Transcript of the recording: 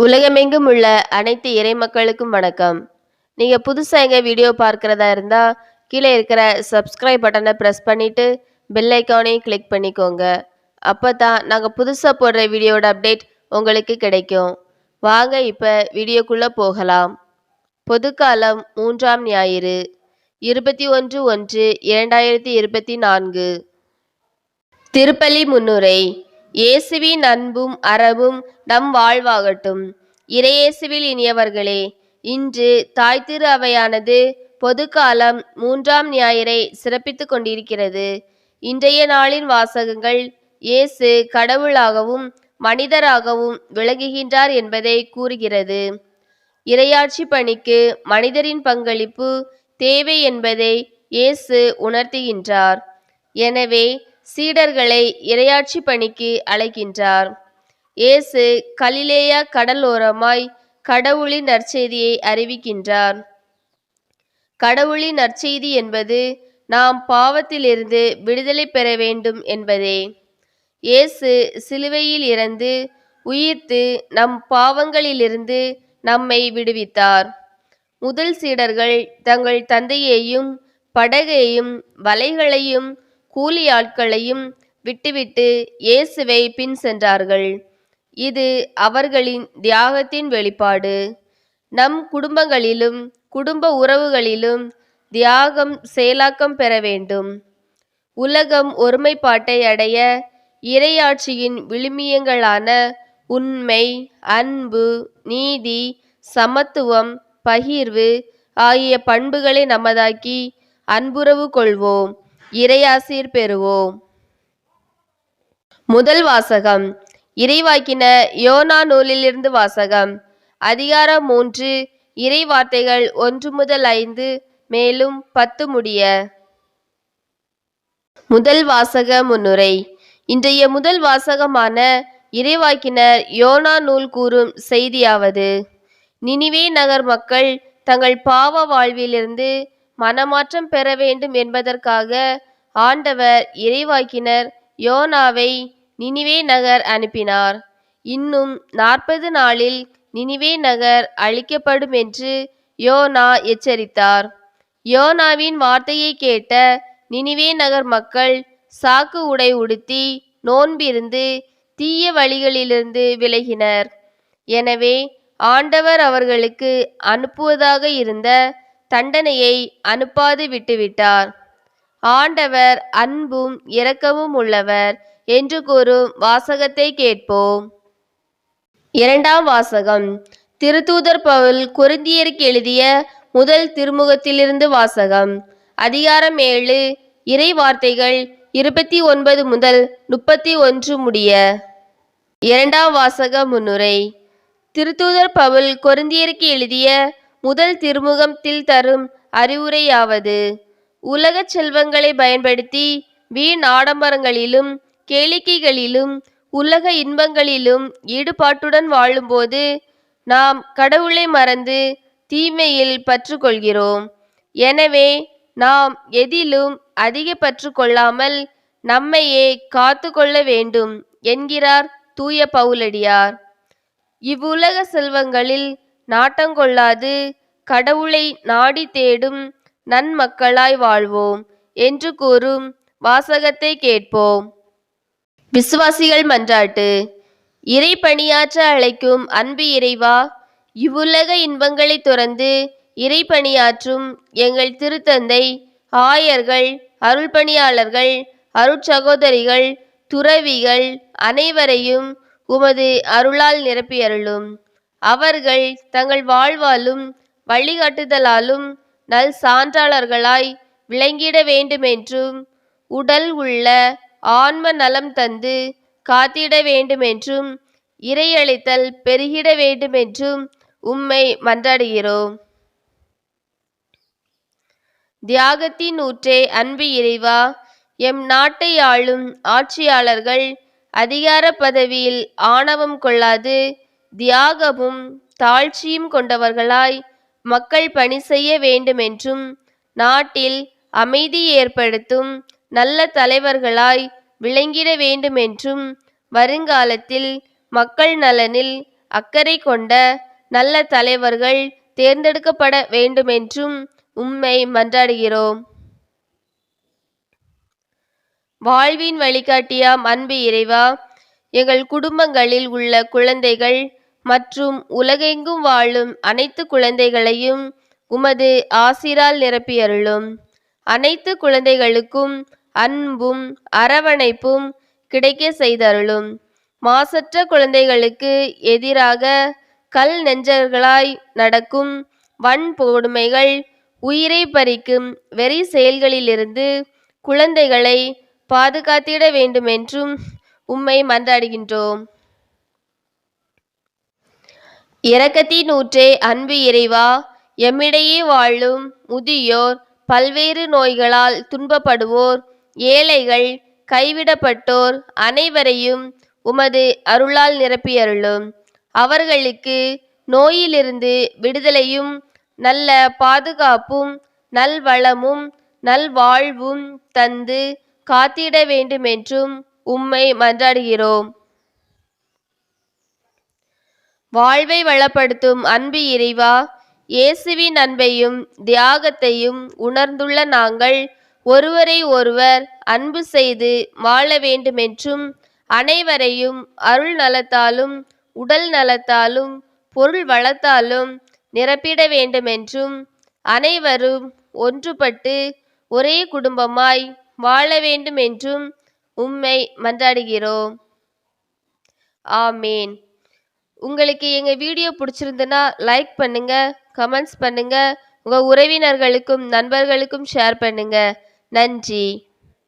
உலகமெங்கும் உள்ள அனைத்து இறை மக்களுக்கும் வணக்கம். நீங்க புதுசா எங்க வீடியோ பார்க்கிறதா இருந்தா கீழே இருக்கிற சப்ஸ்கிரைப் பட்டனை பிரஸ் பண்ணிட்டு பெல் ஐக்கானையும் கிளிக் பண்ணிக்கோங்க. அப்பதான் நாங்க புதுசா போடுற வீடியோட அப்டேட் உங்களுக்கு கிடைக்கும். வாங்க இப்ப வீடியோக்குள்ள போகலாம். பொதுக்காலம் 3ஆம் ஞாயிறு 21/1/2024. திருப்பலி முன்னுரை. இயேசுவின் அன்பும் அறமும் நம் வாழ்வாகட்டும். இறையேசுவில் இனியவர்களே, இன்று தாய் திரு அவையானது பொதுக்காலம் 3ஆம் ஞாயிறை சிறப்பித்துக் கொண்டிருக்கிறது. இன்றைய நாளின் வாசகங்கள் இயேசு கடவுளாகவும் மனிதராகவும் விளங்குகின்றார் என்பதை கூறுகிறது. இறையாட்சி பணிக்கு மனிதரின் பங்களிப்பு தேவை என்பதை இயேசு உணர்த்துகின்றார். எனவே சீடர்களை இறையாட்சி பணிக்கு அழைக்கின்றார். இயேசு கலிலேயா கடலோரமாய் கடவுளின் நற்செய்தியை அறிவிக்கின்றார். கடவுளின் நற்செய்தி என்பது நாம் பாவத்திலிருந்து விடுதலை பெற வேண்டும் என்பதே. இயேசு சிலுவையில் இறந்து உயிர்த்து நம் பாவங்களிலிருந்து நம்மை விடுவித்தார். முதல் சீடர்கள் தங்கள் தந்தையையும் படகையும் வலைகளையும் கூலி ஆட்களையும் விட்டுவிட்டு இயேசுவை பின் சென்றார்கள். இது அவர்களின் தியாகத்தின் வெளிப்பாடு. நம் குடும்பங்களிலும் குடும்ப உறவுகளிலும் தியாகம் செயலாக்கம் பெற வேண்டும். உலகம் ஒருமைப்பாட்டை அடைய இறையாட்சியின் விழுமியங்களான உண்மை, அன்பு, நீதி, சமத்துவம், பகிர்வு ஆகிய பண்புகளை நமதாக்கி அன்புறவு கொள்வோம், இறையாசீர் பெறுவோம். முதல் வாசகம் இறைவாக்கினர் யோனா நூலிலிருந்து வாசகம். அதிகாரம் 3, இறை வார்த்தைகள் 1 முதல் 5 மேலும் 10 முடிய. முதல் வாசக முன்னுரை. இன்றைய முதல் வாசகமான இறைவாக்கினர் யோனா நூல் கூறும் செய்தியாவது: நினிவே நகர் மக்கள் தங்கள் பாவ வாழ்விலிருந்து மனமாற்றம் பெற வேண்டும் என்பதற்காக ஆண்டவர் இறைவாக்கினர் யோனாவை நினிவே நகர் அனுப்பினார். இன்னும் 40 நாளில் நினிவே நகர் அழிக்கப்படும் என்று யோனா எச்சரித்தார். யோனாவின் வார்த்தையை கேட்ட நினிவே நகர் மக்கள் சாக்கு உடை உடுத்தி நோன்பிருந்து தீய வழிகளிலிருந்து விலகினர். எனவே ஆண்டவர் அவர்களுக்கு அனுப்புவதாக இருந்த தண்டனையை அனுப்பாது விட்டுவிட்டார். ஆண்டவர் அன்பும் இரக்கமும் உள்ளவர் என்று கூறும் வாசகத்தை கேட்போம். இரண்டாம் வாசகம் திருத்தூதர் பவுல் கொரிந்தியருக்கு எழுதிய முதல் திருமுகத்திலிருந்து வாசகம். அதிகாரம் 7, இறை வார்த்தைகள் 29 முதல் 31 முடிய. இரண்டாம் வாசக முன்னுரை. திருத்தூதர் பவுல் கொரிந்தியருக்கு எழுதிய முதல் திருமுகத்தில் தரும் அறிவுரையாவது: உலகச் செல்வங்களை பயன்படுத்தி வீண் ஆடம்பரங்களிலும் கேளிக்கைகளிலும் உலக இன்பங்களிலும் ஈடுபாட்டுடன் வாழும்போது நாம் கடவுளை மறந்து தீமையில் பற்று கொள்கிறோம். எனவே நாம் எதிலும் அதிக பற்று கொள்ளாமல் நம்மையே காத்து கொள்ள வேண்டும் என்கிறார் தூய பவுலடியார். இவ்வுலக செல்வங்களில் நாட்டங்கொள்ளாது கடவுளை நாடி தேடும் நன்மக்களாய் வாழ்வோம் என்று கூறும் வாசகத்தை கேட்போம். விசுவாசிகள் மன்றாட்டு. இறை பணியாற்ற அழைக்கும் அன்பு இறைவா, இவ்வுலக இன்பங்களை துறந்து இறை பணியாற்றும் எங்கள் திருத்தந்தை, ஆயர்கள், அருள் பணியாளர்கள், அருட்சகோதரிகள், துறவிகள் அனைவரையும் உமது அருளால் நிரப்பியருளும். அவர்கள் தங்கள் வாழ்வாலும் வழிகாட்டுதலாலும் நல் சான்றாளர்களாய் விளங்கிட வேண்டுமென்றும் உடல் உள்ள ஆன்ம நலம் தந்து காத்திட வேண்டுமென்றும் இறையளித்தல் பெருகிட வேண்டுமென்றும் உம்மை மன்றாடுகிறோம். தியாகத்தின் ஊற்றே அன்பு இறைவா, எம் நாட்டை ஆளும் ஆட்சியாளர்கள் அதிகார பதவியில் ஆணவம் கொள்ளாது தியாகமும் தாழ்ச்சியும் கொண்டவர்களாய் மக்கள் பணி செய்ய வேண்டுமென்றும் நாட்டில் அமைதி ஏற்படுத்தும் நல்ல தலைவர்களாய் விளங்கிட வேண்டுமென்றும் வருங்காலத்தில் மக்கள் நலனில் அக்கறை கொண்ட நல்ல தலைவர்கள் தேர்ந்தெடுக்கப்பட வேண்டுமென்றும் உம்மை மன்றாடுகிறோம். வாழ்வின் வழிகாட்டியாம் அன்பு இறைவா, எங்கள் குடும்பங்களில் உள்ள குழந்தைகள் மற்றும் உலகெங்கும் வாழும் அனைத்து குழந்தைகளையும் உமது ஆசிரால் நிரப்பியருளும். அனைத்து குழந்தைகளுக்கும் அன்பும் அரவணைப்பும் கிடைக்க செய்தருளும். மாசற்ற குழந்தைகளுக்கு எதிராக கல் நெஞ்சர்களாய் நடக்கும் வன்கொடுமைகள், உயிரை பறிக்கும் வெறி செயல்களிலிருந்து குழந்தைகளை பாதுகாத்திட வேண்டுமென்றும் உம்மை மன்றாடுகின்றோம். இரக்கத்தின் ஊற்றே அன்பு இறைவா, எம்மிடையே வாழும் முதியோர், பல்வேறு நோய்களால் துன்பப்படுவோர், ஏழைகள், கைவிடப்பட்டோர் அனைவரையும் உமது அருளால் நிரப்பியருளும். அவர்களுக்கு நோயிலிருந்து விடுதலையும் நல்ல பாதுகாப்பும் நல்வளமும் நல்வாழ்வும் தந்து காத்திட வேண்டுமென்றும் உம்மை மன்றாடுகிறோம். வாழ்வை வளப்படுத்தும் அன்பு இறைவா, இயேசுவின் அன்பையும் தியாகத்தையும் உணர்ந்துள்ள நாங்கள் ஒருவரை ஒருவர் அன்பு செய்து வாழ வேண்டுமென்றும் அனைவரையும் அருள் நலத்தாலும் உடல் நலத்தாலும் பொருள் வளத்தாலும் நிரப்பிட வேண்டுமென்றும் அனைவரும் ஒன்றுபட்டு ஒரே குடும்பமாய் வாழ வேண்டுமென்றும் உம்மை மன்றாடுகிறோம். ஆமேன். உங்களுக்கு எங்கள் வீடியோ பிடிச்சிருந்துன்னா லைக் பண்ணுங்க, கமெண்ட்ஸ் பண்ணுங்க, உங்கள் உறவினர்களுக்கும் நண்பர்களுக்கும் ஷேர் பண்ணுங்க. நன்றி.